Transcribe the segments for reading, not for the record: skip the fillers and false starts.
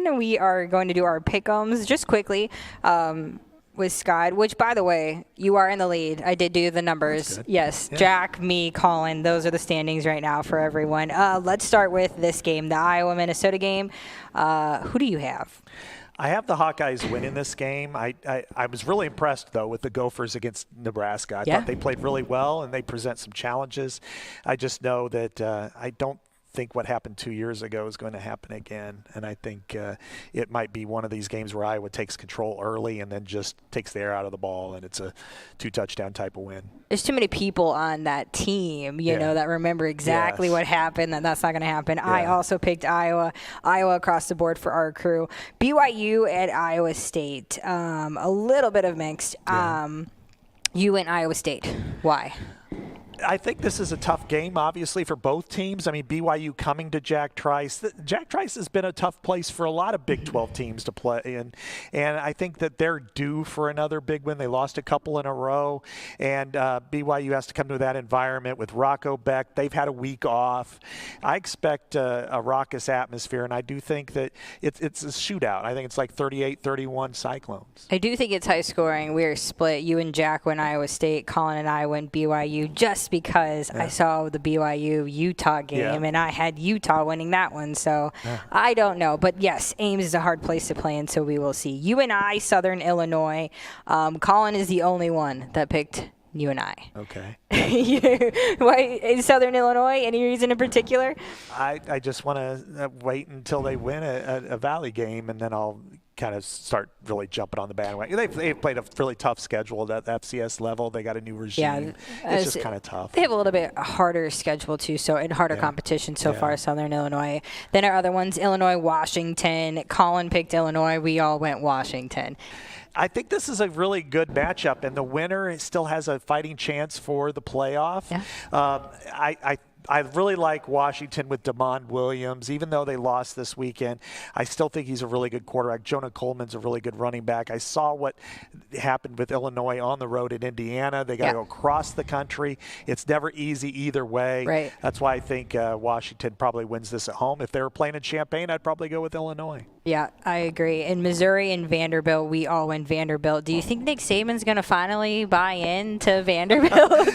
everyone. We are going to do our pick'ems just quickly with Scott, which, by the way, you are in the lead. I did do the numbers. Yes, yeah. Jack, me, Colin, those are the standings right now for everyone. Let's start with this game, the Iowa-Minnesota game. Who do you have? I have the Hawkeyes winning this game. I was really impressed, though, with the Gophers against Nebraska. I thought they played really well, and they present some challenges. I just know that I don't think what happened 2 years ago is going to happen again, and I think it might be one of these games where Iowa takes control early and then just takes the air out of the ball, and it's a 2-touchdown type of win. There's too many people on that team, you know, that remember exactly what happened, and that's not going to happen. Yeah. I also picked Iowa across the board for our crew. BYU at Iowa State, a little bit of mixed. You went Iowa State. Why? I think this is a tough game, obviously, for both teams. I mean, BYU coming to Jack Trice. Jack Trice has been a tough place for a lot of Big 12 teams to play in, and I think that they're due for another big win. They lost a couple in a row, and BYU has to come to that environment with Rocco Beck. They've had a week off. I expect a raucous atmosphere, and I do think that it's a shootout. I think it's like 38-31 Cyclones. I do think it's high scoring. We're split. You and Jack went Iowa State. Colin and I went BYU just because I saw the BYU-Utah game, and I had Utah winning that one. So I don't know. But, yes, Ames is a hard place to play in, so we will see. You and I, Southern Illinois. Colin is the only one that picked you and I. Okay. Why Southern Illinois? Any reason in particular? I just want to wait until they win a Valley game, and then I'll kind of start really jumping on the bandwagon. They've played a really tough schedule at the FCS level. They got a new regime. Yeah, it's just kind of tough. They have a little bit harder schedule too, and harder competition so far, Southern Illinois. Then our other ones, Illinois, Washington. Colin picked Illinois. We all went Washington. I think this is a really good matchup, and the winner still has a fighting chance for the playoff. Yeah. I really like Washington with DeMond Williams. Even though they lost this weekend, I still think he's a really good quarterback. Jonah Coleman's a really good running back. I saw what happened with Illinois on the road in Indiana. They got to go across the country. It's never easy either way. Right. That's why I think Washington probably wins this at home. If they were playing in Champaign, I'd probably go with Illinois. Yeah, I agree. In Missouri and Vanderbilt, we all went Vanderbilt. Do you think Nick Saban's going to finally buy into Vanderbilt?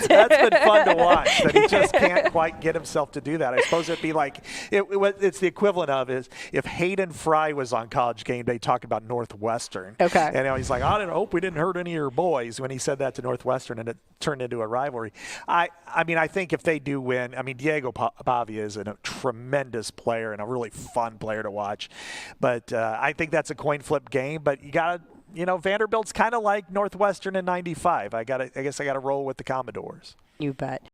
That's been fun to watch, but he just can't quite get himself to do that. I suppose it'd be like it's the equivalent of is if Hayden Fry was on College Game Day talking about Northwestern. Okay. And he's like, I hope we didn't hurt any of your boys when he said that to Northwestern, and it turned into a rivalry. I mean, I think if they do win, I mean, Diego Pavia is a tremendous player and a really fun player to watch. But I think that's a coin flip game. But you got to, Vanderbilt's kind of like Northwestern in '95. I guess I got to roll with the Commodores. You bet.